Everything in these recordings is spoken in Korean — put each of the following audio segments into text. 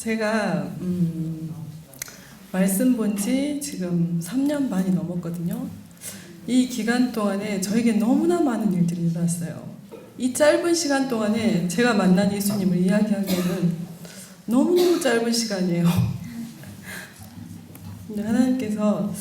제가 말씀 본 지 지금 3년 반이 넘었거든요. 이 기간 동안에 저에게 너무나 많은 일들이 일어났어요. 이 짧은 시간 동안에 제가 만난 예수님을 이야기하기에는 너무너무 짧은 시간이에요. 근데 하나님께서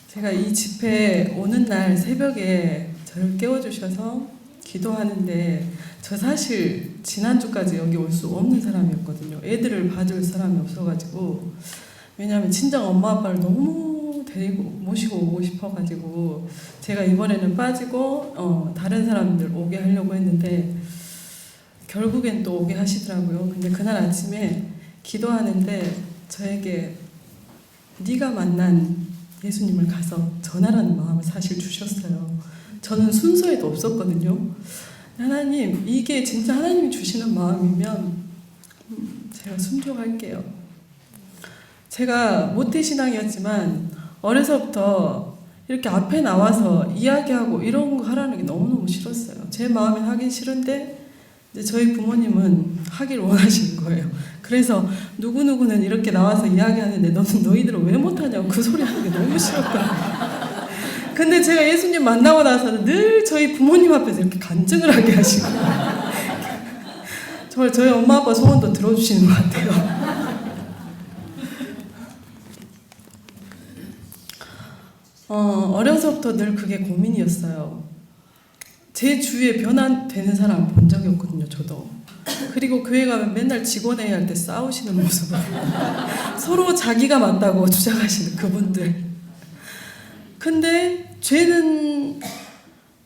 제가 이 집회에 오는 날 새벽에 저를 깨워주셔서 기도하는데, 저 사실 지난주까지 여기 올 수 없는 사람이었거든요. 애들을 봐줄 사람이 없어가지고. 왜냐하면 친정 엄마 아빠를 너무 데리고 모시고 오고 싶어가지고 제가 이번에는 빠지고 다른 사람들 오게 하려고 했는데 결국엔 또 오게 하시더라고요. 근데 그날 아침에 기도하는데 저에게 네가 만난 예수님을 가서 전하라는 마음을 사실 주셨어요. 저는 순서에도 없었거든요. 하나님, 이게 진짜 하나님이 주시는 마음이면 제가 순종할게요. 제가 모태신앙이었지만 어려서부터 이렇게 앞에 나와서 이야기하고 이런 거 하라는 게 너무너무 싫었어요. 제 마음에 하긴 싫은데 이제 저희 부모님은 하길 원하시는 거예요. 그래서 누구누구는 이렇게 나와서 이야기하는데 너는 너희들은 왜 못하냐고 그 소리 하는 게 너무 싫었거든요. 근데 제가 예수님 만나고 나서는 늘 저희 부모님 앞에서 이렇게 간증을 하게 하시고 정말 저희 엄마 아빠 소원도 들어주시는 것 같아요. 어려서부터 늘 그게 고민이었어요. 제 주위에 변화되는 사람 본 적이 없거든요, 저도. 그리고 교회 가면 맨날 직원회의 할 때 싸우시는 모습을 서로 자기가 맞다고 주장하시는 그분들. 근데 죄는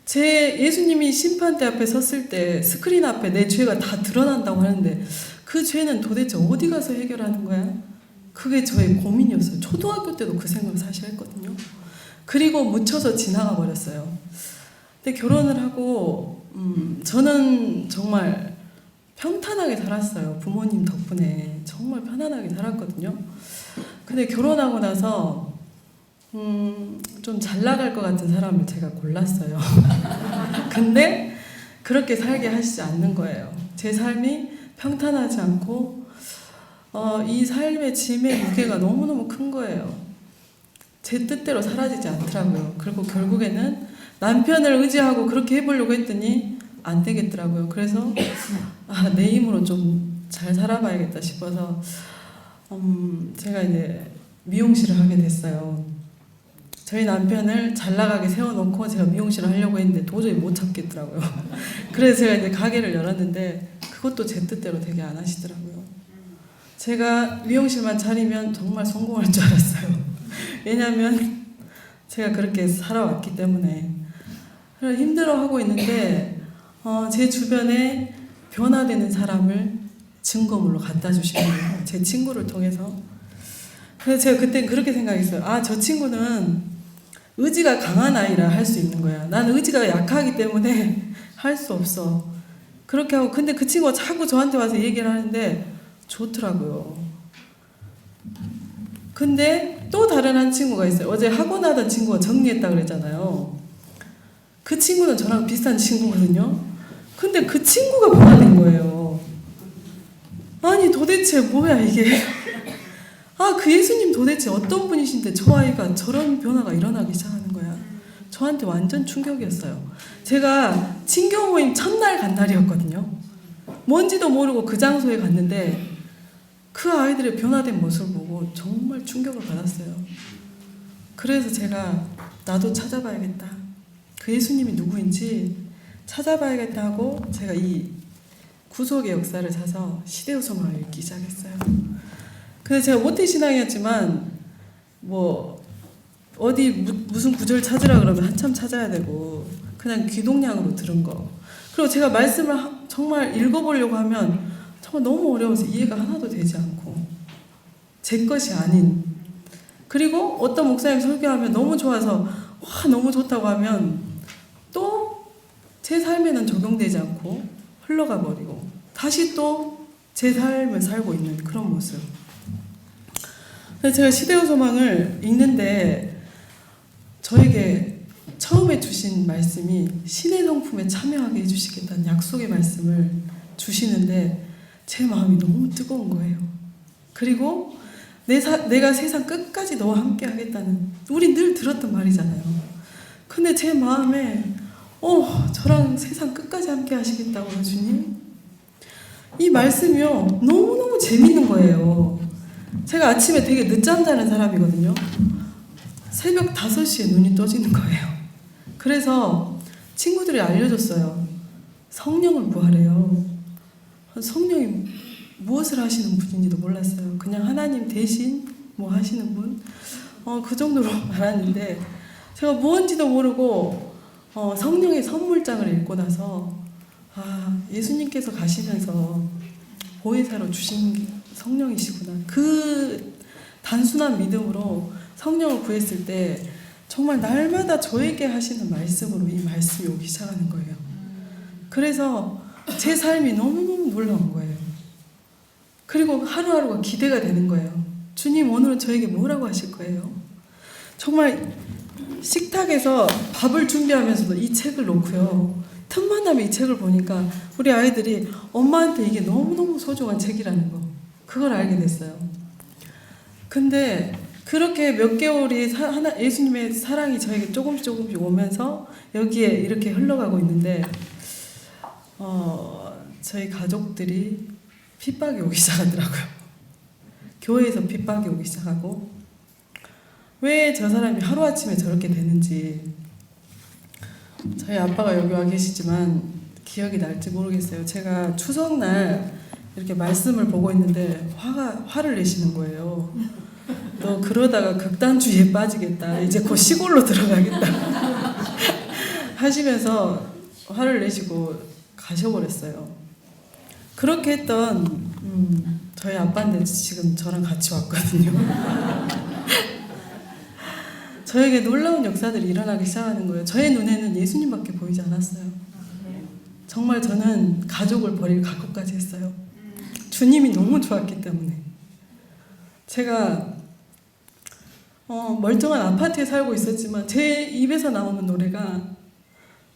제 예수님이 심판대 앞에 섰을 때 스크린 앞에 내 죄가 다 드러난다고 하는데 그 죄는 도대체 어디 가서 해결하는 거야? 그게 저의 고민이었어요. 초등학교 때도 그 생각을 사실 했거든요. 그리고 묻혀서 지나가 버렸어요. 근데 결혼을 하고 저는 정말 평탄하게 살았어요. 부모님 덕분에 정말 편안하게 살았거든요. 근데 결혼하고 나서 좀 잘 나갈 것 같은 사람을 제가 골랐어요. 근데 그렇게 살게 하시지 않는 거예요. 제 삶이 평탄하지 않고 이 삶의 짐의 무게가 너무너무 큰 거예요. 제 뜻대로 사라지지 않더라고요. 그리고 결국에는 남편을 의지하고 그렇게 해보려고 했더니 안 되겠더라고요. 그래서 내 힘으로 좀 잘 살아봐야겠다 싶어서 제가 이제 미용실을 하게 됐어요. 저희 남편을 잘 나가게 세워놓고 제가 미용실을 하려고 했는데 도저히 못 참겠더라고요. 그래서 제가 이제 가게를 열었는데 그것도 제 뜻대로 되게 안 하시더라고요. 제가 미용실만 차리면 정말 성공할 줄 알았어요. 왜냐하면 제가 그렇게 살아왔기 때문에. 힘들어하고 있는데 제 주변에 변화되는 사람을 증거물로 갖다 주시는 거예요. 제 친구를 통해서. 그래서 제가 그때 그렇게 생각했어요. 저 친구는 의지가 강한 아이라 할 수 있는 거야. 나는 의지가 약하기 때문에 할 수 없어. 그렇게 하고 근데 그 친구가 자꾸 저한테 와서 얘기를 하는데 좋더라고요. 근데 또 다른 한 친구가 있어요. 어제 학원 하던 친구가 정리했다 그랬잖아요. 그 친구는 저랑 비슷한 친구거든요. 근데 그 친구가 변화된 거예요. 아니 도대체 뭐야 이게. 그 예수님 도대체 어떤 분이신데 저 아이가 저런 변화가 일어나기 시작하는 거야. 저한테 완전 충격이었어요. 제가 친교 모임 첫날 간 날이었거든요. 뭔지도 모르고 그 장소에 갔는데 그 아이들의 변화된 모습을 보고 정말 충격을 받았어요. 그래서 제가 나도 찾아봐야겠다. 그 예수님이 누구인지 찾아봐야겠다 하고 제가 이 구속의 역사를 사서 시대우소망을 읽기 시작했어요. 그래서 제가 모태신앙이었지만 어디 무슨 구절 찾으라 그러면 한참 찾아야 되고 그냥 귀동냥으로 들은 거. 그리고 제가 말씀을 정말 읽어보려고 하면 정말 너무 어려워서 이해가 하나도 되지 않고 제 것이 아닌. 그리고 어떤 목사님 설교하면 너무 좋아서 너무 좋다고 하면 또 제 삶에는 적용되지 않고 흘러가 버리고 다시 또 제 삶을 살고 있는 그런 모습. 그래서 제가 시대우소망을 읽는데 저에게 처음에 주신 말씀이 신의 성품에 참여하게 해주시겠다는 약속의 말씀을 주시는데 제 마음이 너무 뜨거운 거예요. 그리고 내가 세상 끝까지 너와 함께 하겠다는, 우리 늘 들었던 말이잖아요. 근데 제 마음에 저랑 세상 끝까지 함께 하시겠다고요, 주님? 이 말씀이요, 너무너무 재밌는 거예요. 제가 아침에 되게 늦잠 자는 사람이거든요. 새벽 5시에 눈이 떠지는 거예요. 그래서 친구들이 알려줬어요. 성령을 구하래요. 성령이 무엇을 하시는 분인지도 몰랐어요. 그냥 하나님 대신 뭐 하시는 분? 그 정도로 알았는데, 제가 뭔지도 모르고 성령의 선물장을 읽고 나서 예수님께서 가시면서 보혜사로 주신 게 성령이시구나. 그 단순한 믿음으로 성령을 구했을 때 정말 날마다 저에게 하시는 말씀으로 이 말씀이 오기 시작하는 거예요. 그래서 제 삶이 너무너무 놀라운 거예요. 그리고 하루하루가 기대가 되는 거예요. 주님, 오늘은 저에게 뭐라고 하실 거예요? 정말 식탁에서 밥을 준비하면서도 이 책을 놓고요, 틈만 나면 이 책을 보니까 우리 아이들이 엄마한테 이게 너무너무 소중한 책이라는 거, 그걸 알게 됐어요. 근데 그렇게 몇 개월이 예수님의 사랑이 저에게 조금씩 오면서 여기에 이렇게 흘러가고 있는데, 저희 가족들이 핍박이 오기 시작하더라고요. 교회에서 핍박이 오기 시작하고, 왜 저 사람이 하루아침에 저렇게 되는지, 저희 아빠가 여기 와 계시지만 기억이 날지 모르겠어요. 제가 추석날 이렇게 말씀을 보고 있는데 화를 내시는 거예요. 너 그러다가 극단주의에 빠지겠다, 이제 곧 시골로 들어가겠다 하시면서 화를 내시고 가셔버렸어요. 그렇게 했던 저희 아빠인데 지금 저랑 같이 왔거든요. 저에게 놀라운 역사들이 일어나기 시작하는 거예요. 저의 눈에는 예수님밖에 보이지 않았어요. 정말 저는 가족을 버릴 각오까지 했어요. 주님이 너무 좋았기 때문에. 제가 멀쩡한 아파트에 살고 있었지만 제 입에서 나오는 노래가,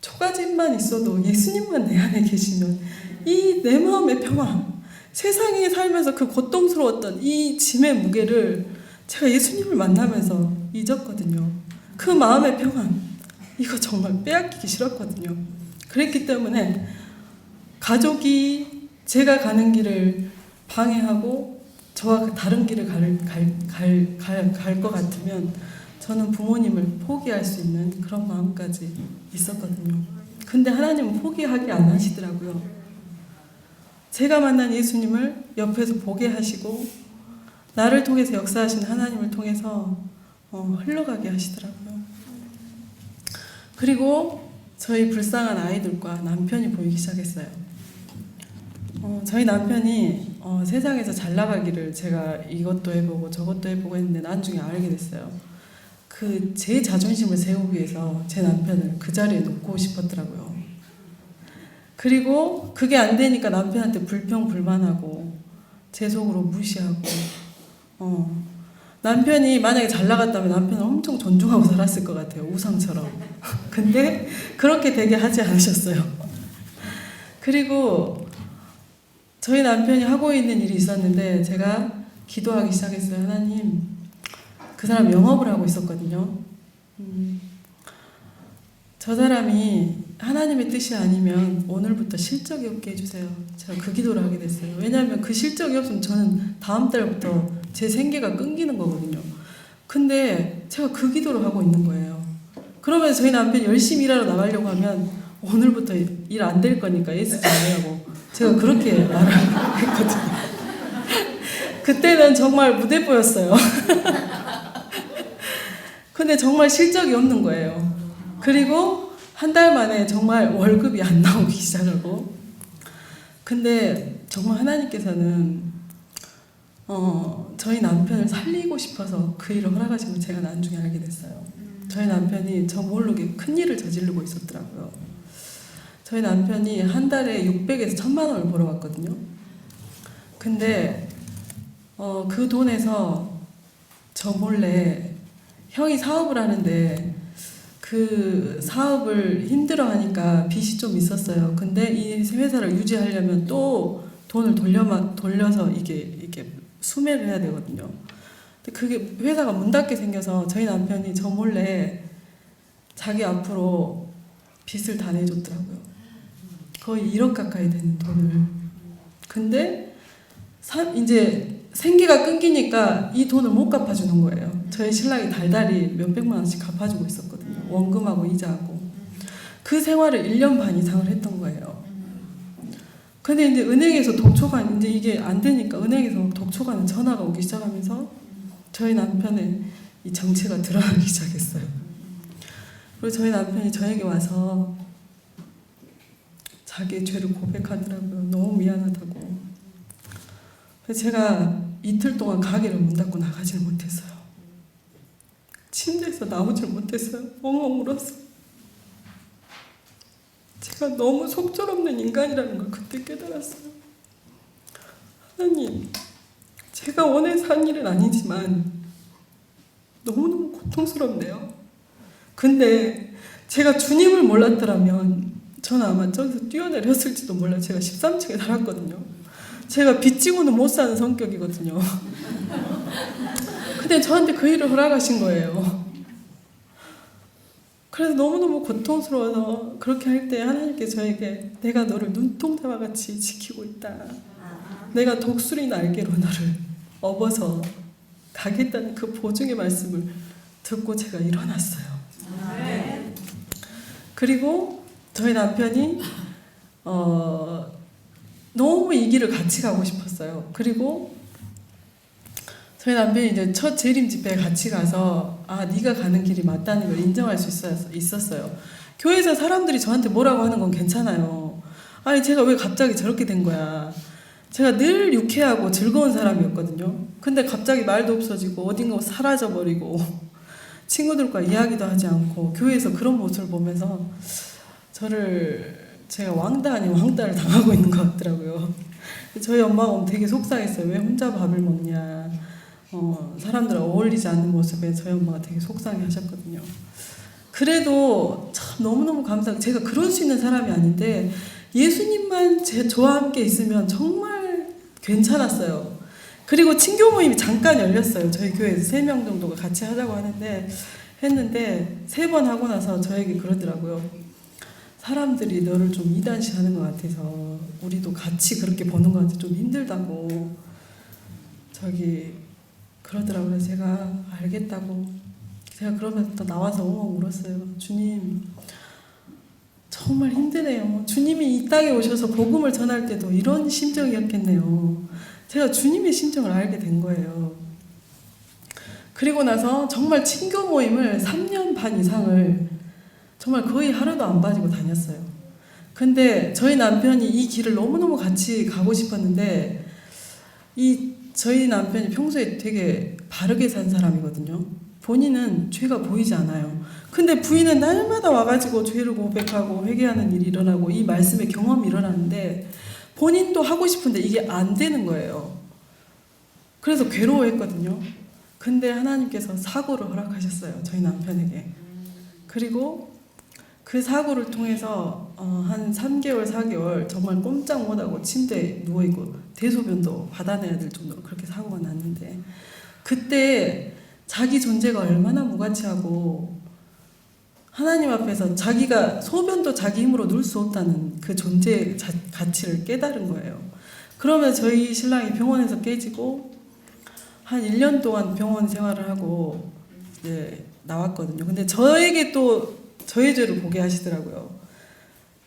초가집만 있어도 예수님만 내 안에 계시면 이 내 마음의 평안, 세상에 살면서 그 고통스러웠던 이 짐의 무게를 제가 예수님을 만나면서 잊었거든요. 그 마음의 평안, 이거 정말 빼앗기기 싫었거든요. 그랬기 때문에 가족이 제가 가는 길을 방해하고 저와 다른 길을 갈 것 같으면 저는 부모님을 포기할 수 있는 그런 마음까지 있었거든요. 근데 하나님은 포기하게 안 하시더라고요. 제가 만난 예수님을 옆에서 보게 하시고, 나를 통해서 역사하신 하나님을 통해서 흘러가게 하시더라고요. 그리고 저희 불쌍한 아이들과 남편이 보이기 시작했어요. 저희 남편이 세상에서 잘 나가기를 제가 이것도 해보고 저것도 해보고 했는데 나중에 알게 됐어요. 제 자존심을 세우기 위해서 제 남편을 그 자리에 놓고 싶었더라고요. 그리고 그게 안 되니까 남편한테 불평불만하고 제 속으로 무시하고, 남편이 만약에 잘 나갔다면 남편은 엄청 존중하고 살았을 것 같아요. 우상처럼. 근데 그렇게 되게 하지 않으셨어요. 그리고 저희 남편이 하고 있는 일이 있었는데 제가 기도하기 시작했어요. 하나님, 그 사람 영업을 하고 있었거든요. 저 사람이 하나님의 뜻이 아니면 오늘부터 실적이 없게 해주세요. 제가 그 기도를 하게 됐어요. 왜냐하면 그 실적이 없으면 저는 다음 달부터 제 생계가 끊기는 거거든요. 근데 제가 그 기도를 하고 있는 거예요. 그러면 저희 남편이 열심히 일하러 나가려고 하면 오늘부터 일 안 될 거니까 예수 잘하라고 제가 그렇게 말을 했거든요. 그때는 정말 무대뽀였어요. 근데 정말 실적이 없는 거예요. 그리고 한 달 만에 정말 월급이 안 나오기 시작하고, 근데 정말 하나님께서는 저희 남편을 살리고 싶어서 그 일을 허락하신 걸 제가 나중에 알게 됐어요. 저희 남편이 저 모르게 큰일을 저지르고 있었더라고요. 저희 남편이 한 달에 600에서 1000만 원을 벌어왔거든요. 근데 그 돈에서 저 몰래 형이 사업을 하는데 그 사업을 힘들어하니까 빚이 좀 있었어요. 근데 이 회사를 유지하려면 또 돈을 돌려서 이게 수매를 해야 되거든요. 근데 그게 회사가 문 닫게 생겨서 저희 남편이 저 몰래 자기 앞으로 빚을 다 내줬더라고요. 거의 1억 가까이 되는 돈을. 근데 이제 생계가 끊기니까 이 돈을 못 갚아주는 거예요. 저희 신랑이 달달이 몇백만 원씩 갚아주고 있었거든요. 원금하고 이자하고. 그 생활을 1년 반 이상을 했던 거예요. 근데 이제 은행에서 독촉한, 이제 이게 안 되니까 은행에서 독촉하는 전화가 오기 시작하면서 저희 남편의 이 정체가 드러나기 시작했어요. 그리고 저희 남편이 저에게 와서 자기의 죄를 고백하더라고요. 너무 미안하다고. 그래서 제가 이틀 동안 가게를 문 닫고 나가질 못했어요. 침대에서 나오질 못했어요. 엉엉 울었어요. 제가 너무 속절없는 인간이라는 걸 그때 깨달았어요. 하나님, 제가 원해서 한 일은 아니지만 너무너무 고통스럽네요. 근데 제가 주님을 몰랐더라면 저는 아마 저기서 뛰어내렸을지도 몰라요. 제가 13층에 살았거든요. 제가 빚지고는 못 사는 성격이거든요. 근데 저한테 그 일을 허락하신 거예요. 그래서 너무너무 고통스러워서 그렇게 할 때 하나님께 저에게 내가 너를 눈동자와 같이 지키고 있다. 내가 독수리 날개로 너를 업어서 가겠다는 그 보증의 말씀을 듣고 제가 일어났어요. 그리고 저희 남편이 너무 이 길을 같이 가고 싶었어요. 그리고 저희 남편이 이제 첫 재림 집회에 같이 가서 네가 가는 길이 맞다는 걸 인정할 수 있었어요. 교회에서 사람들이 저한테 뭐라고 하는 건 괜찮아요. 아니 제가 왜 갑자기 저렇게 된 거야. 제가 늘 유쾌하고 즐거운 사람이었거든요. 근데 갑자기 말도 없어지고 어딘가 사라져버리고 친구들과 이야기도 하지 않고 교회에서 그런 모습을 보면서 제가 왕따 아닌 왕따를 당하고 있는 것 같더라고요. 저희 엄마가 되게 속상했어요. 왜 혼자 밥을 먹냐. 사람들하고 어울리지 않는 모습에 저희 엄마가 되게 속상해 하셨거든요. 그래도 참 너무너무 감사하게 제가 그럴 수 있는 사람이 아닌데 예수님만 저와 함께 있으면 정말 괜찮았어요. 그리고 친교 모임이 잠깐 열렸어요. 저희 교회에서 3명 정도가 같이 하자고 했는데 3번 하고 나서 저에게 그러더라고요. 사람들이 너를 좀 이단시하는 것 같아서 우리도 같이 그렇게 보는 것 같아 좀 힘들다고 그러더라고요. 제가 알겠다고. 제가 그러면서 또 나와서 엉엉 울었어요. 주님, 정말 힘드네요. 주님이 이 땅에 오셔서 복음을 전할 때도 이런 심정이었겠네요. 제가 주님의 심정을 알게 된 거예요. 그리고 나서 정말 친교 모임을 3년 반 이상을 정말 거의 하루도 안 빠지고 다녔어요. 근데 저희 남편이 이 길을 너무너무 같이 가고 싶었는데 저희 남편이 평소에 되게 바르게 산 사람이거든요. 본인은 죄가 보이지 않아요. 근데 부인은 날마다 와가지고 죄를 고백하고 회개하는 일이 일어나고 이 말씀의 경험이 일어나는데 본인도 하고 싶은데 이게 안 되는 거예요. 그래서 괴로워했거든요. 근데 하나님께서 사고를 허락하셨어요. 저희 남편에게. 그리고 그 사고를 통해서 한 3개월, 4개월 정말 꼼짝 못하고 침대에 누워있고 대소변도 받아내야 될 정도로 그렇게 사고가 났는데 그때 자기 존재가 얼마나 무가치하고 하나님 앞에서 자기가 소변도 자기 힘으로 누울 수 없다는 그 존재의 가치를 깨달은 거예요. 그러면 저희 신랑이 병원에서 깨지고 한 1년 동안 병원 생활을 하고 이제 나왔거든요. 근데 저에게 또 저의 죄를 보게 하시더라고요.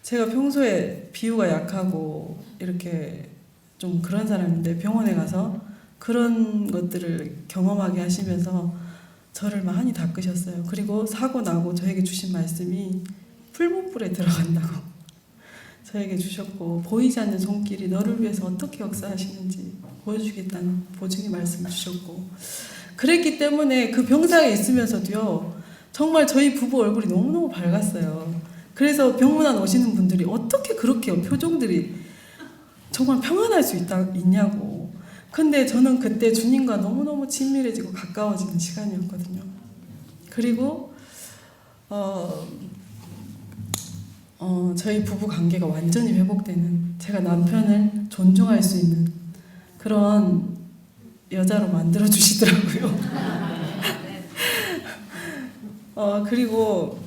제가 평소에 비유가 약하고 이렇게 좀 그런 사람인데 병원에 가서 그런 것들을 경험하게 하시면서 저를 많이 닦으셨어요. 그리고 사고 나고 저에게 주신 말씀이 풀무불에 들어간다고 저에게 주셨고 보이지 않는 손길이 너를 위해서 어떻게 역사하시는지 보여주겠다는 보증의 말씀을 주셨고 그랬기 때문에 그 병상에 있으면서도요. 정말 저희 부부 얼굴이 너무너무 밝았어요. 그래서 병문안 오시는 분들이 어떻게 그렇게 표정들이 정말 평안할 수 있냐고. 근데 저는 그때 주님과 너무너무 친밀해지고 가까워지는 시간이었거든요. 그리고 저희 부부 관계가 완전히 회복되는 제가 남편을 존중할 수 있는 그런 여자로 만들어 주시더라고요. 그리고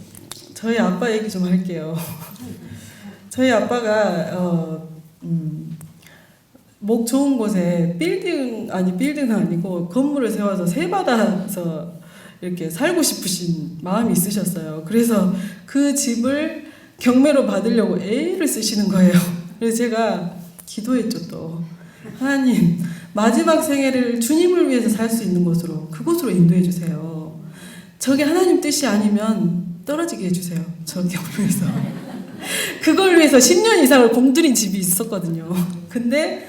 저희 아빠 얘기 좀 할게요. 저희 아빠가 목 좋은 곳에 빌딩은 아니고 건물을 세워서 세 받아서 이렇게 살고 싶으신 마음이 있으셨어요. 그래서 그 집을 경매로 받으려고 애를 쓰시는 거예요. 그래서 제가 기도했죠. 또 하나님, 마지막 생애를 주님을 위해서 살 수 있는 곳으로, 그곳으로 인도해 주세요. 저게 하나님 뜻이 아니면 떨어지게 해주세요. 저 경매에서. 그걸 위해서 10년 이상을 공들인 집이 있었거든요. 근데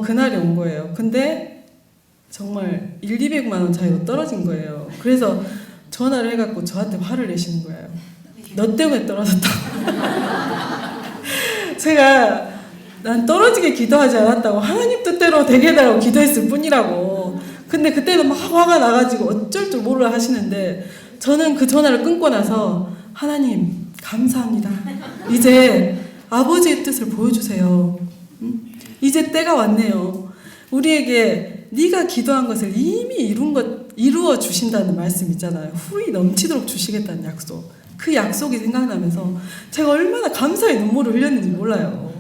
그날이 온 거예요. 근데 정말 200만 원 차이로 떨어진 거예요. 그래서 전화를 해갖고 저한테 화를 내시는 거예요. 너 때문에 떨어졌다. 제가 난 떨어지게 기도하지 않았다고, 하나님 뜻대로 되게 해달라고 기도했을 뿐이라고. 근데 그때는 막 화가 나가지고 어쩔 줄 몰라 하시는데, 저는 그 전화를 끊고 나서 하나님 감사합니다. 이제 아버지의 뜻을 보여주세요. 이제 때가 왔네요. 우리에게 네가 기도한 것을 이미 이루어 주신다는 말씀 있잖아요. 후이 넘치도록 주시겠다는 약속. 그 약속이 생각나면서 제가 얼마나 감사의 눈물을 흘렸는지 몰라요.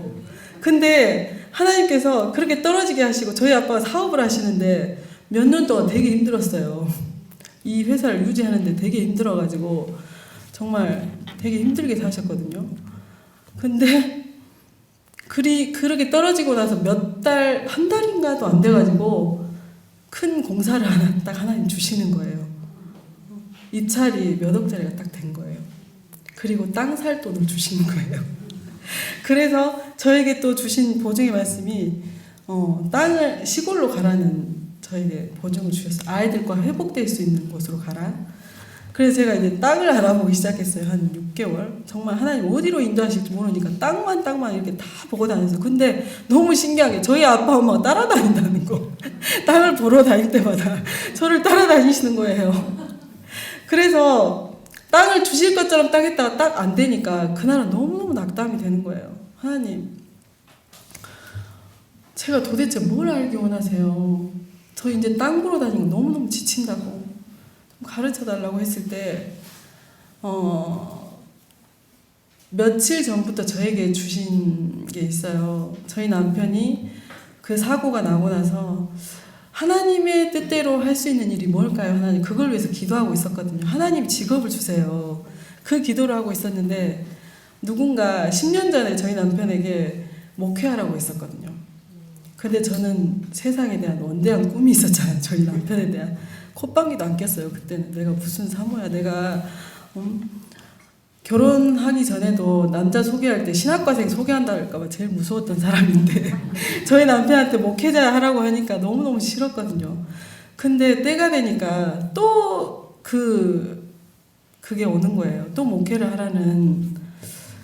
근데 하나님께서 그렇게 떨어지게 하시고, 저희 아빠가 사업을 하시는데 몇 년 동안 되게 힘들었어요. 이 회사를 유지하는데 되게 힘들어가지고 정말 되게 힘들게 사셨거든요. 근데 그렇게 떨어지고 나서 한 달인가도 안 돼가지고 큰 공사를 하나 딱 하나님 주시는 거예요. 입찰이 몇 억짜리가 딱 된 거예요. 그리고 땅 살 돈을 주시는 거예요. 그래서 저에게 또 주신 보증의 말씀이 땅을 시골로 가라는 저에게 보증을 주셨어요. 아이들과 회복될 수 있는 곳으로 가라. 그래서 제가 이제 땅을 알아보기 시작했어요. 한 6개월. 정말 하나님 어디로 인도하실지 모르니까 땅만 이렇게 다 보고 다녔어요. 근데 너무 신기하게 저희 아빠 엄마가 따라다닌다는 거. 땅을 보러 다닐 때마다 저를 따라다니시는 거예요. 그래서 땅을 주실 것처럼 딱 했다가 딱 안 되니까 그날은 너무너무 낙담이 되는 거예요. 하나님, 제가 도대체 뭘 알기 원하세요? 저 이제 땅 보러 다니는 거 너무너무 지친다고 좀 가르쳐달라고 했을 때 며칠 전부터 저에게 주신 게 있어요. 저희 남편이 그 사고가 나고 나서 하나님의 뜻대로 할 수 있는 일이 뭘까요? 하나님, 그걸 위해서 기도하고 있었거든요. 하나님 직업을 주세요. 그 기도를 하고 있었는데 누군가 10년 전에 저희 남편에게 목회하라고 했었거든요. 근데 저는 세상에 대한 원대한 꿈이 있었잖아요. 저희 남편에 대한. 콧방귀도 안 꼈어요. 그때는 내가 무슨 사모야. 내가 결혼하기 전에도 남자 소개할 때 신학과생 소개한다 할까봐 제일 무서웠던 사람인데 저희 남편한테 목회자 하라고 하니까 너무너무 싫었거든요. 근데 때가 되니까 또 그게 오는 거예요. 또 목회를 하라는.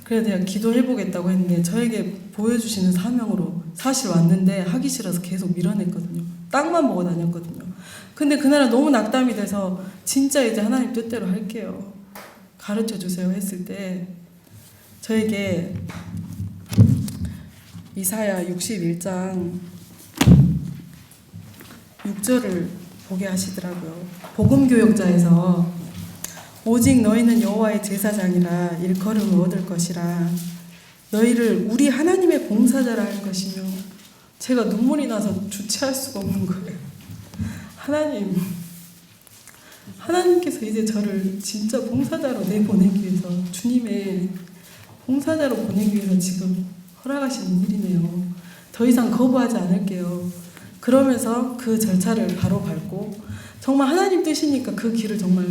그래서 내가 기도해보겠다고 했는데 저에게 보여주시는 사명으로 사실 왔는데 하기 싫어서 계속 밀어냈거든요. 땅만 보고 다녔거든요. 근데 그날은 너무 낙담이 돼서 진짜 이제 하나님 뜻대로 할게요. 가르쳐 주세요 했을 때 저에게 이사야 61장 6절을 보게 하시더라고요. 복음교역자에서 오직 너희는 여호와의 제사장이라 일컬음을 얻을 것이라 너희를 우리 하나님의 봉사자라 할 것이며. 제가 눈물이 나서 주체할 수가 없는 거예요. 하나님께서 이제 저를 진짜 봉사자로 내보내기 위해서, 주님의 봉사자로 보내기 위해서 지금 허락하시는 일이네요. 더 이상 거부하지 않을게요. 그러면서 그 절차를 바로 밟고 정말 하나님 뜻이니까 그 길을 정말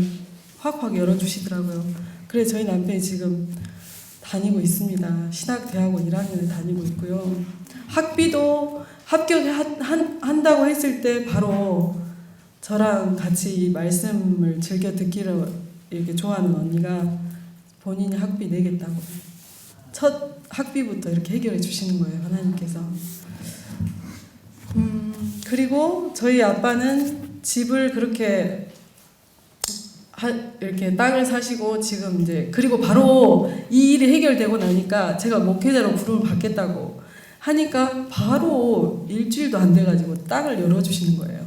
확 열어주시더라고요. 그래서 저희 남편이 지금 다니고 있습니다. 신학대학원 1학년을 다니고 있고요. 학비도 합격한다고 했을 때 바로 저랑 같이 말씀을 즐겨 듣기를 이렇게 좋아하는 언니가 본인이 학비 내겠다고 첫 학비부터 이렇게 해결해 주시는 거예요. 하나님께서. 그리고 저희 아빠는 집을 그렇게 이렇게 땅을 사시고 지금 이제, 그리고 바로 이 일이 해결되고 나니까 제가 목회자로 부름을 받겠다고 하니까 바로 일주일도 안 돼가지고 땅을 열어주시는 거예요.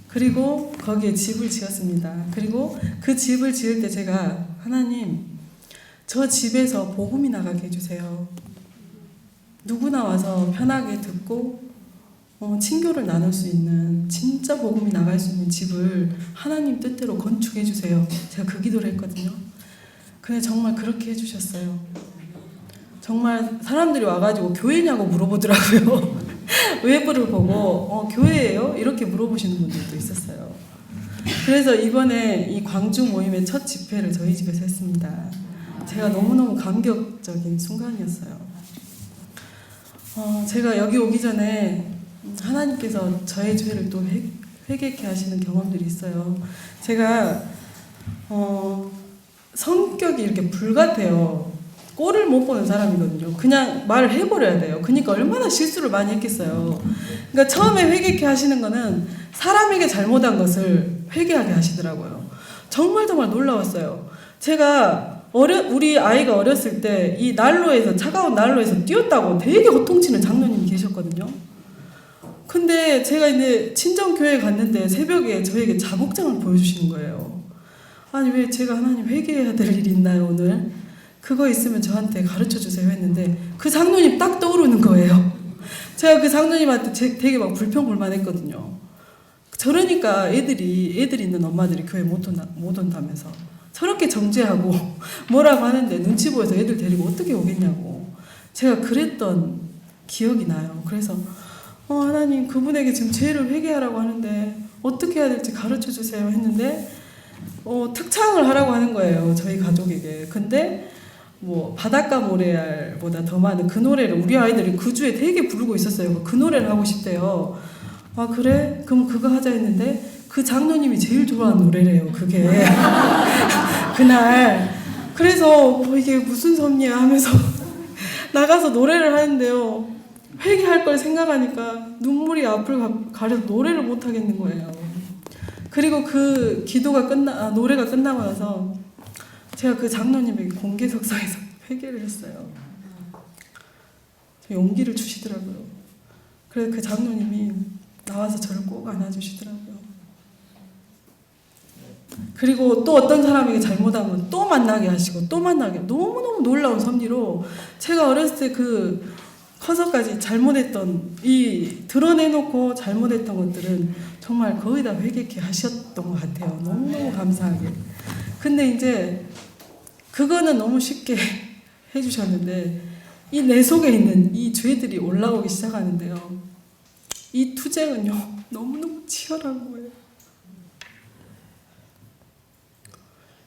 그리고 거기에 집을 지었습니다. 그리고 그 집을 지을 때 제가 하나님, 저 집에서 복음이 나가게 해주세요. 누구나 와서 편하게 듣고 친교를 나눌 수 있는, 진짜 복음이 나갈 수 있는 집을 하나님 뜻대로 건축해 주세요. 제가 그 기도를 했거든요. 근데 정말 그렇게 해주셨어요. 정말 사람들이 와가지고 교회냐고 물어보더라고요. 외부를 보고 교회예요? 이렇게 물어보시는 분들도 있었어요. 그래서 이번에 이 광주 모임의 첫 집회를 저희 집에서 했습니다. 제가 너무너무 감격적인 순간이었어요. 제가 여기 오기 전에 하나님께서 저의 죄를 또 회개케 하시는 경험들이 있어요. 제가 성격이 이렇게 불같아요. 꼴을 못 보는 사람이거든요. 그냥 말을 해버려야 돼요. 그러니까 얼마나 실수를 많이 했겠어요. 그러니까 처음에 회개케 하시는 거는 사람에게 잘못한 것을 회개하게 하시더라고요. 정말 놀라웠어요. 제가 우리 아이가 어렸을 때 이 난로에서, 차가운 난로에서 뛰었다고 되게 호통치는 장로님이 계셨거든요. 근데 제가 이제 친정교회에 갔는데 새벽에 저에게 자복장을 보여주시는 거예요. 아니, 왜 제가 하나님 회개해야 될 일이 있나요, 오늘? 그거 있으면 저한테 가르쳐 주세요 했는데 그 장로님 딱 떠오르는 거예요. 제가 그 장로님한테 되게 막 불평불만했거든요. 저러니까 애들이 있는 엄마들이 교회 못 온다면서 저렇게 정죄하고 뭐라고 하는데 눈치 보여서 애들 데리고 어떻게 오겠냐고 제가 그랬던 기억이 나요. 그래서 하나님, 그분에게 지금 죄를 회개하라고 하는데 어떻게 해야 될지 가르쳐 주세요 했는데 특창을 하라고 하는 거예요, 저희 가족에게. 근데 뭐 바닷가 모래알보다 더 많은 그 노래를 우리 아이들이 그 주에 되게 부르고 있었어요. 그 노래를 하고 싶대요. 아, 그래? 그럼 그거 하자 했는데 그 장로님이 제일 좋아하는 노래래요, 그게. 그날. 그래서 이게 무슨 섭리야 하면서 나가서 노래를 하는데요. 회개할 걸 생각하니까 눈물이 앞을 가려서 노래를 못 하겠는 거예요. 그리고 그 노래가 끝나고 나서 제가 그 장로님에게 공개석상에서 회개를 했어요. 용기를 주시더라고요. 그래서 그 장로님이 나와서 저를 꼭 안아주시더라고요. 그리고 또 어떤 사람에게 잘못하면 또 만나게 하시고 또 만나게, 너무너무 놀라운 섭리로 제가 어렸을 때 커서까지 드러내놓고 잘못했던 것들은 정말 거의 다 회개케 하셨던 것 같아요. 너무너무 감사하게. 근데 이제 그거는 너무 쉽게 해주셨는데 이 내 속에 있는 이 죄들이 올라오기 시작하는데요. 이 투쟁은요, 너무너무 치열한 거예요.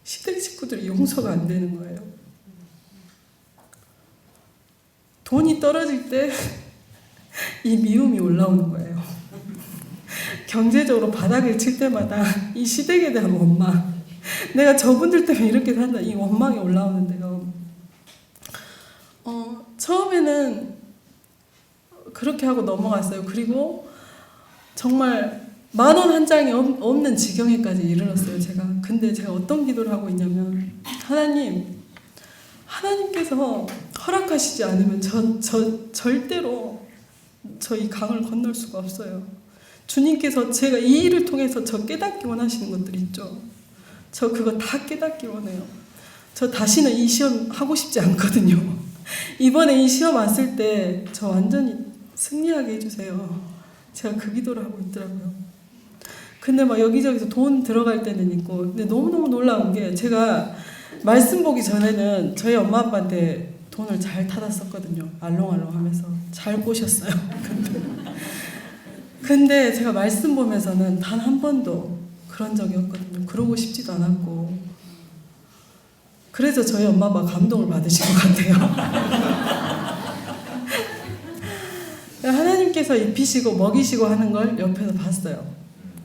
시댁 식구들이 용서가 안 되는 거예요. 돈이 떨어질 때 이 미움이 올라오는 거예요. 경제적으로 바닥을 칠 때마다 이 시댁에 대한 원망, 내가 저분들 때문에 이렇게 산다, 이 원망이 올라오는데요. 처음에는 그렇게 하고 넘어갔어요. 그리고 정말 10,000원 한 장이 없는 지경에까지 이르렀어요, 제가. 근데 제가 어떤 기도를 하고 있냐면, 하나님께서 허락하시지 않으면 절대로 이 강을 건널 수가 없어요. 주님께서 제가 이 일을 통해서 저 깨닫기 원하시는 것들 있죠. 저 그거 다 깨닫기 원해요. 저 다시는 이 시험 하고 싶지 않거든요. 이번에 이 시험 왔을 때 저 완전히 승리하게 해주세요. 제가 그 기도를 하고 있더라고요. 근데 막 여기저기서 돈 들어갈 때는 있고, 근데 너무너무 놀라운 게, 제가 말씀 보기 전에는 저희 엄마 아빠한테 돈을 잘 타다 썼거든요. 알롱알롱 하면서 잘 꼬셨어요. 근데 제가 말씀 보면서는 단 한 번도 그런 적이 없거든요. 그러고 싶지도 않았고, 그래서 저희 엄마 아빠 감동을 받으신 것 같아요. 하나님께서 입히시고 먹이시고 하는 걸 옆에서 봤어요.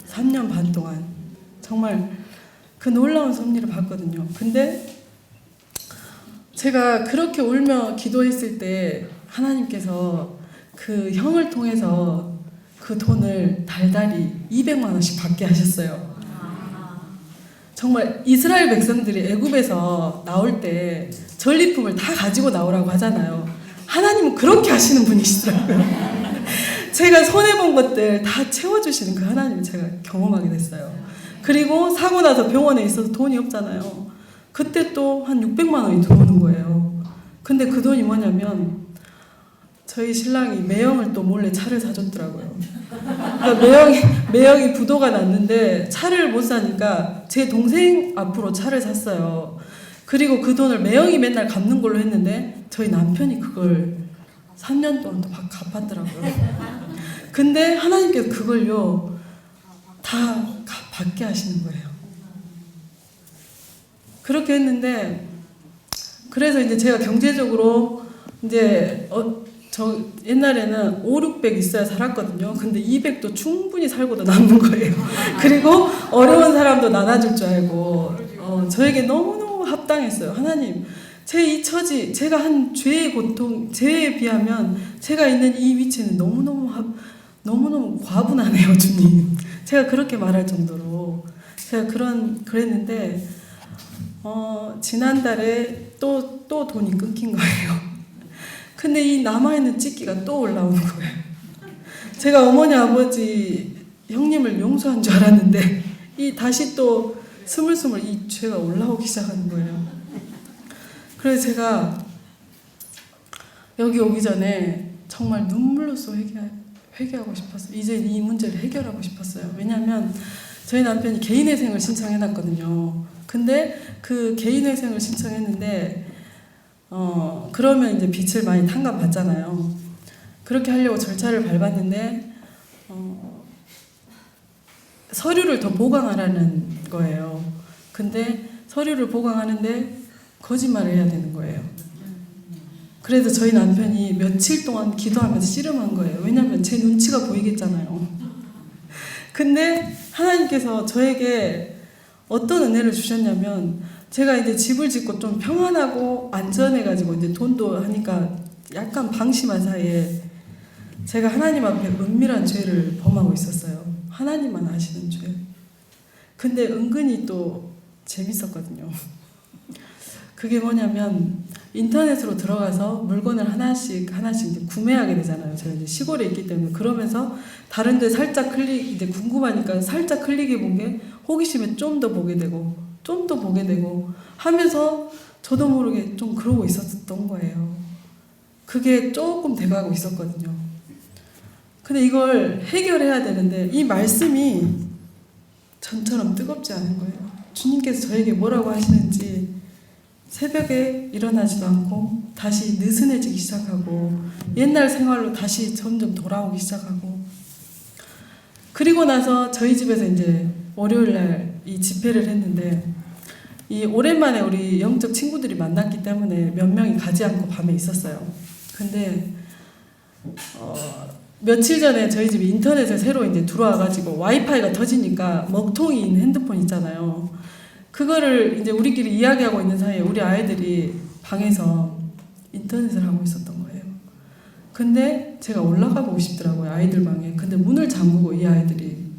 3년 반 동안 정말 그 놀라운 섭리를 봤거든요. 근데 제가 그렇게 울며 기도했을 때 하나님께서 그 형을 통해서 그 돈을 달달이 200만 원씩 받게 하셨어요. 정말 이스라엘 백성들이 애굽에서 나올 때 전리품을 다 가지고 나오라고 하잖아요. 하나님은 그렇게 하시는 분이시더라고요. 제가 손해본 것들 다 채워주시는 그 하나님을 제가 경험하게 됐어요. 그리고 사고 나서 병원에 있어서 돈이 없잖아요. 그때 또 한 600만 원이 들어오는 거예요. 근데 그 돈이 뭐냐면 저희 신랑이 매형을 또 몰래 차를 사줬더라고요. 그러니까 매형이 부도가 났는데 차를 못 사니까 제 동생 앞으로 차를 샀어요. 그리고 그 돈을 매형이 맨날 갚는 걸로 했는데 저희 남편이 그걸 3년 동안 또 갚았더라고요. 근데 하나님께서 그걸요 다 받게 하시는 거예요. 그렇게 했는데 그래서 이제 제가 경제적으로 이제 저 옛날에는 5, 600 있어야 살았거든요. 근데 200도 충분히 살고도 남는 거예요. 그리고 어려운 사람도 나눠줄 줄 알고 저에게 너무너무 합당했어요. 하나님, 제 이 처지, 제가 한 죄의 고통, 죄에 비하면 제가 있는 이 위치는 너무너무 과분하네요, 주님. 제가 그렇게 말할 정도로 제가 그랬는데 지난달에 또 돈이 끊긴 거예요. 근데 이 남아있는 찌기가 또 올라오는 거예요. 제가 어머니, 아버지, 형님을 용서한 줄 알았는데 다시 또 스물스물 이 죄가 올라오기 시작하는 거예요. 그래서 제가 여기 오기 전에 정말 눈물로써 회개하고 싶었어요. 이제 이 문제를 해결하고 싶었어요. 왜냐하면 저희 남편이 개인회생을 신청해놨거든요. 근데 그 개인회생을 신청했는데 그러면 이제 빚을 많이 탕감받잖아요. 그렇게 하려고 절차를 밟았는데 서류를 더 보강하라는 거예요. 근데 서류를 보강하는데 거짓말을 해야 되는 거예요. 그래서 저희 남편이 며칠 동안 기도하면서 씨름한 거예요. 왜냐하면 제 눈치가 보이겠잖아요. 근데 하나님께서 저에게 어떤 은혜를 주셨냐면 제가 이제 집을 짓고 좀 평안하고 안전해가지고 이제 돈도 하니까 약간 방심한 사이에 제가 하나님 앞에 은밀한 죄를 범하고 있었어요. 하나님만 아시는 죄. 근데 은근히 또 재밌었거든요. 그게 뭐냐면 인터넷으로 들어가서 물건을 하나씩 이제 구매하게 되잖아요. 제가 이제 시골에 있기 때문에 그러면서 다른데 살짝 이제 궁금하니까 살짝 클릭해 본 게 호기심에 좀 더 보게 되고 좀 더 보게 되고 하면서 저도 모르게 좀 그러고 있었던 거예요. 그게 조금 돼가고 있었거든요. 근데 이걸 해결해야 되는데 이 말씀이 전처럼 뜨겁지 않은 거예요. 주님께서 저에게 뭐라고 하시는지 새벽에 일어나지도 않고 다시 느슨해지기 시작하고 옛날 생활로 다시 점점 돌아오기 시작하고 그리고 나서 저희 집에서 이제 월요일날 이 집회를 했는데 이 오랜만에 우리 영적 친구들이 만났기 때문에 몇 명이 가지 않고 밤에 있었어요. 근데 며칠 전에 저희 집에 인터넷에 새로 이제 들어와가지고 와이파이가 터지니까 먹통이 있는 핸드폰 있잖아요. 그거를 이제 우리끼리 이야기하고 있는 사이에 우리 아이들이 방에서 인터넷을 하고 있었던 거예요. 근데 제가 올라가 보고 싶더라고요, 아이들 방에. 근데 문을 잠그고 이 아이들이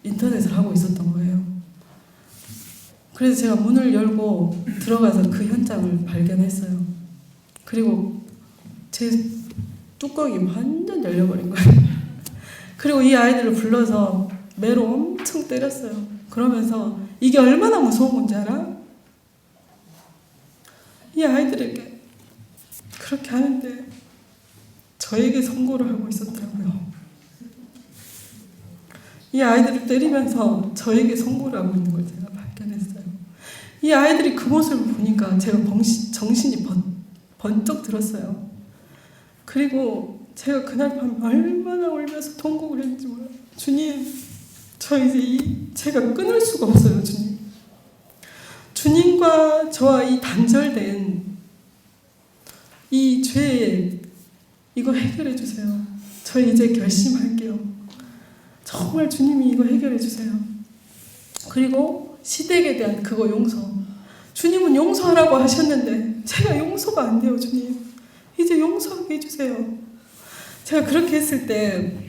인터넷을 하고 있었던 거예요. 그래서 제가 문을 열고 들어가서 그 현장을 발견했어요. 그리고 제 뚜껑이 완전 열려버린 거예요. 그리고 이 아이들을 불러서 매로 엄청 때렸어요. 그러면서 이게 얼마나 무서운 건지 알아? 이 아이들에게 그렇게 하는데 저에게 선고를 하고 있었더라고요. 이 아이들을 때리면서 저에게 선고를 하고 있는 걸 제가 발견했어요. 이 아이들이 그 모습을 보니까 제가 정신이 번쩍 들었어요. 그리고 제가 그날 밤 얼마나 울면서 통곡을 했는지 몰라요. 주님, 저 이제 제가 끊을 수가 없어요, 주님. 주님과 저와 이 단절된 이 죄, 이거 해결해 주세요. 저 이제 결심할게요. 정말 주님이 이거 해결해 주세요. 그리고 시댁에 대한 그거 용서. 주님은 용서하라고 하셨는데 제가 용서가 안 돼요, 주님. 이제 용서하게 해주세요. 제가 그렇게 했을 때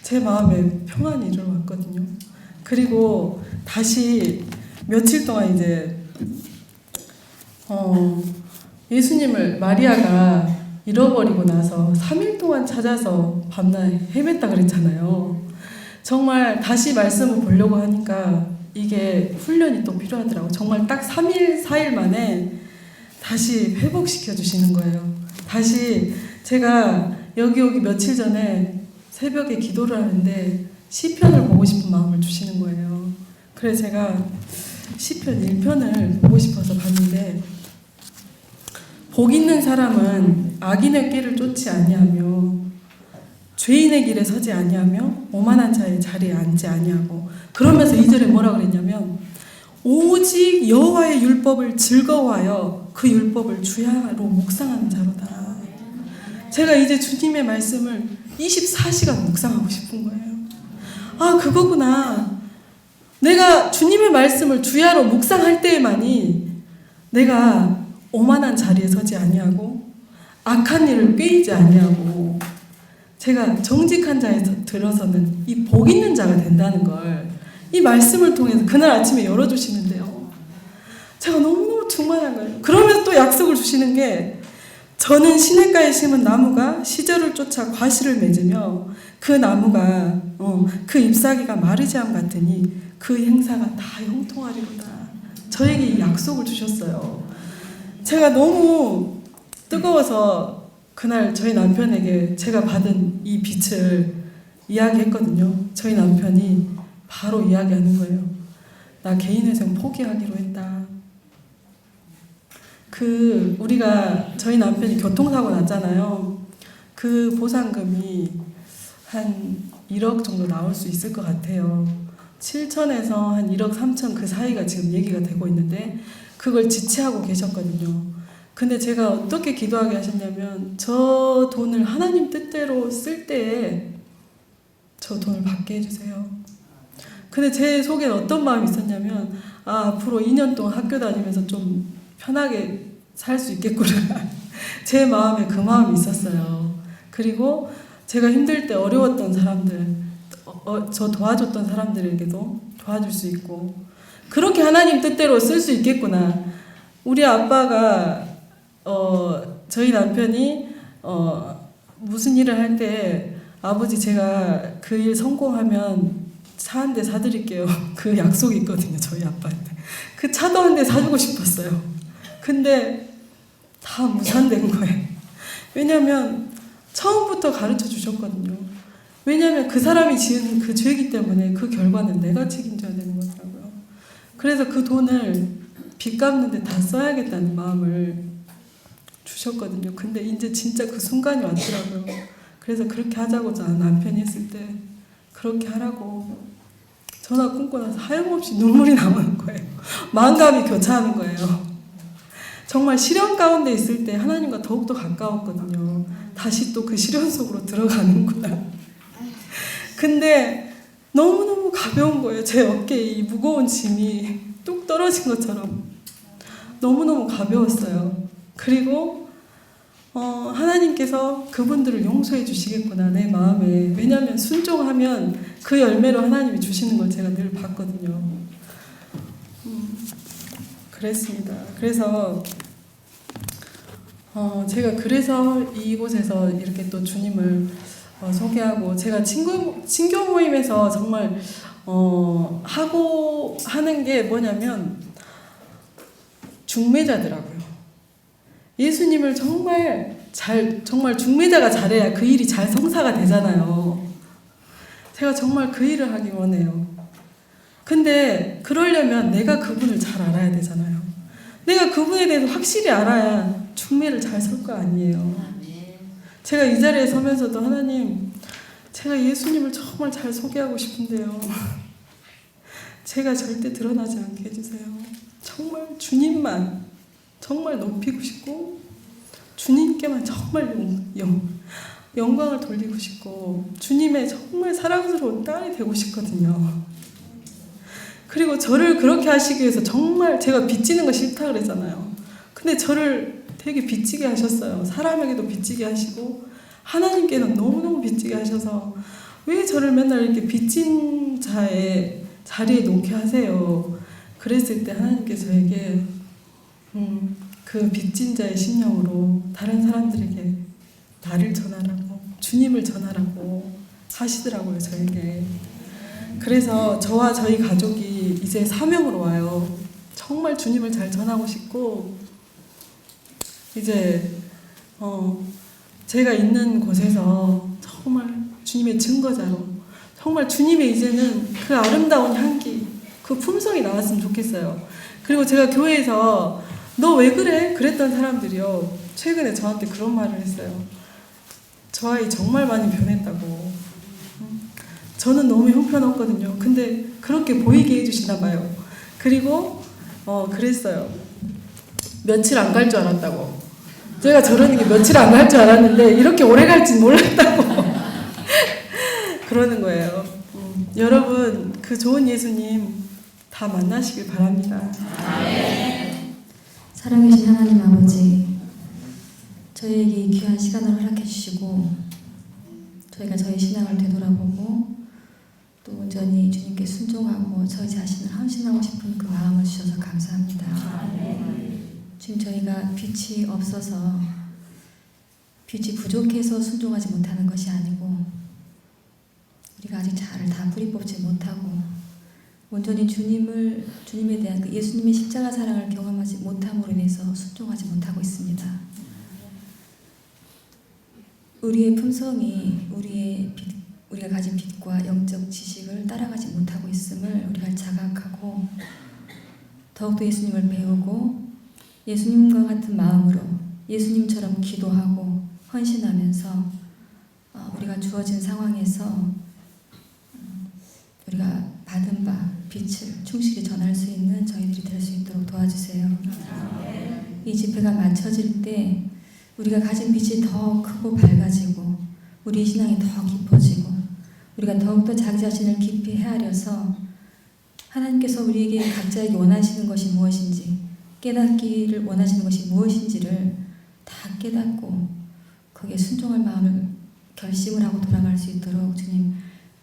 제 마음에 평안이 일어났거든요. 그리고 다시 며칠 동안 이제 예수님을 마리아가 잃어버리고 나서 3일 동안 찾아서 밤낮 헤맸다 그랬잖아요. 정말 다시 말씀을 보려고 하니까 이게 훈련이 또 필요하더라고요. 정말 딱 3일, 4일 만에 다시 회복시켜 주시는 거예요. 다시 제가 여기 오기 며칠 전에 새벽에 기도를 하는데 시편을 보고 싶은 마음을 주시는 거예요. 그래서 제가 시편 1편을 보고 싶어서 봤는데, 복 있는 사람은 악인의 길을 쫓지 아니하며 죄인의 길에 서지 아니하며 오만한 자의 자리에 앉지 아니하고, 그러면서 2절에 뭐라 그랬냐면 오직 여호와의 율법을 즐거워하여 그 율법을 주야로 묵상하는 자로다. 제가 이제 주님의 말씀을 24시간 묵상하고 싶은 거예요. 아, 그거구나. 내가 주님의 말씀을 주야로 묵상할 때에만이 내가 오만한 자리에 서지 아니하고 악한 일을 꾀이지 아니하고 제가 정직한 자에 들어서는 이 복 있는 자가 된다는 걸 이 말씀을 통해서 그날 아침에 열어주시는데요. 제가 너무너무 충만한 거예요. 그러면서 또 약속을 주시는 게, 저는 시냇가에 심은 나무가 시절을 쫓아 과실을 맺으며 그 나무가 그 잎사귀가 마르지 않 같으니 그 행사가 다 형통하리로다. 저에게 이 약속을 주셨어요. 제가 너무 뜨거워서 그날 저희 남편에게 제가 받은 이 빛을 이야기했거든요. 저희 남편이 바로 이야기하는 거예요. 나 개인회생 포기하기로 했다. 우리가 저희 남편이 교통사고 났잖아요. 그 보상금이 한 1억 정도 나올 수 있을 것 같아요. 7천에서 한 1억 3천 그 사이가 지금 얘기가 되고 있는데 그걸 지체하고 계셨거든요. 근데 제가 어떻게 기도하게 하셨냐면, 저 돈을 하나님 뜻대로 쓸 때에 저 돈을 받게 해주세요. 근데 제 속에 어떤 마음이 있었냐면, 앞으로 2년 동안 학교 다니면서 좀 편하게 살 수 있겠구나. 제 마음에 그 마음이 있었어요. 그리고 제가 힘들 때 어려웠던 사람들, 저 도와줬던 사람들에게도 도와줄 수 있고, 그렇게 하나님 뜻대로 쓸 수 있겠구나. 우리 아빠가 저희 남편이 무슨 일을 할 때, 아버지 제가 그 일 성공하면 차 한 대 사드릴게요. 그 약속이 있거든요, 저희 아빠한테. 그 차도 한 대 사주고 싶었어요. 근데 다 무산된 거예요. 왜냐면 처음부터 가르쳐 주셨거든요. 왜냐면 그 사람이 지은 그 죄이기 때문에 그 결과는 내가 책임져야 되는 거더라고요. 그래서 그 돈을 빚 갚는 데 다 써야겠다는 마음을 주셨거든요. 근데 이제 진짜 그 순간이 왔더라고요. 그래서 그렇게 하자고 남편이 했을 때 그렇게 하라고 전화 끊고 나서 하염없이 눈물이 나오는 거예요. 마음감이 교차하는 거예요. 정말 시련 가운데 있을 때 하나님과 더욱더 가까웠거든요. 다시 또 그 시련 속으로 들어가는구나. 근데 너무너무 가벼운 거예요. 제 어깨에 이 무거운 짐이 뚝 떨어진 것처럼 너무너무 가벼웠어요. 그리고 하나님께서 그분들을 용서해 주시겠구나, 내 마음에. 왜냐하면 순종하면 그 열매로 하나님이 주시는 걸 제가 늘 봤거든요. 그랬습니다. 그래서 제가 그래서 이곳에서 이렇게 또 주님을 소개하고, 제가 친교 모임에서 정말 하고 하는 게 뭐냐면 중매자더라고요. 예수님을 정말 중매자가 잘해야 그 일이 잘 성사가 되잖아요. 제가 정말 그 일을 하기 원해요. 근데 그러려면 내가 그분을 잘 알아야 되잖아요. 내가 그분에 대해서 확실히 알아야 중매를 잘 설 거 아니에요. 제가 이 자리에 서면서도, 하나님, 제가 예수님을 정말 잘 소개하고 싶은데요. 제가 절대 드러나지 않게 해주세요. 정말 주님만 정말 높이고 싶고, 주님께만 정말 영광을 돌리고 싶고, 주님의 정말 사랑스러운 딸이 되고 싶거든요. 그리고 저를 그렇게 하시기 위해서 정말 제가 빚지는 거 싫다 그랬잖아요. 근데 저를 되게 빚지게 하셨어요. 사람에게도 빚지게 하시고 하나님께는 너무너무 빚지게 하셔서, 왜 저를 맨날 이렇게 빚진 자의 자리에 놓게 하세요? 그랬을 때 하나님께 저에게 그 빚진 자의 심령으로 다른 사람들에게 나를 전하라고, 주님을 전하라고 하시더라고요, 저에게. 그래서 저와 저희 가족이 이제 사명으로 와요. 정말 주님을 잘 전하고 싶고, 이제 제가 있는 곳에서 정말 주님의 증거자로, 정말 주님의 이제는 그 아름다운 향기, 그 품성이 나왔으면 좋겠어요. 그리고 제가 교회에서 너 왜 그래? 그랬던 사람들이요, 최근에 저한테 그런 말을 했어요. 저 아이 정말 많이 변했다고. 저는 너무 형편없거든요. 근데 그렇게 보이게 해주시나 봐요. 그리고 그랬어요. 며칠 안 갈 줄 알았다고. 제가 저러는 게 며칠 안 갈 줄 알았는데 이렇게 오래 갈진 몰랐다고 그러는 거예요. 여러분, 그 좋은 예수님 다 만나시길 바랍니다. 살아계신 하나님 아버지, 저희에게 이 귀한 시간을 허락해 주시고 저희가 저희 신앙을 되돌아보고 또 온전히 주님께 순종하고 저희 자신을 헌신하고 싶은 그 마음을 주셔서 감사합니다. 지금 저희가 빛이 없어서, 빛이 부족해서 순종하지 못하는 것이 아니고 우리가 아직 잘을 다 뿌리 뽑지 못하고 온전히 주님에 대한 그 예수님의 십자가 사랑을 경험하지 못함으로 인해서 순종하지 못하고 있습니다. 우리의 품성이 우리가 가진 빛과 영적 지식을 따라가지 못하고 있음을 우리가 자각하고 더욱더 예수님을 배우고 예수님과 같은 마음으로 예수님처럼 기도하고 헌신하면서 우리가 주어진 상황에서 우리가 받은 바 빛을 충실히 전할 수 있는 저희들이 될 수 있도록 도와주세요. 이 집회가 마쳐질 때 우리가 가진 빛이 더 크고 밝아지고 우리 신앙이 더 깊어지고 우리가 더욱더 자기 자신을 깊이 헤아려서 하나님께서 우리에게 각자에게 원하시는 것이 무엇인지, 깨닫기를 원하시는 것이 무엇인지를 다 깨닫고 거기에 순종할 마음을 결심을 하고 돌아갈 수 있도록 주님,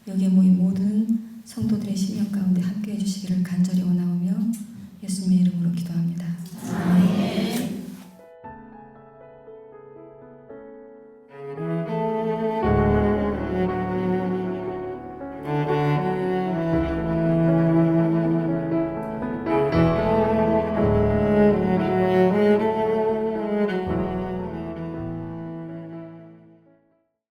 여기에 모인 모든 성도들의 심령 가운데 함께해 주시기를 간절히 원하오며 예수님의 이름으로 기도합니다.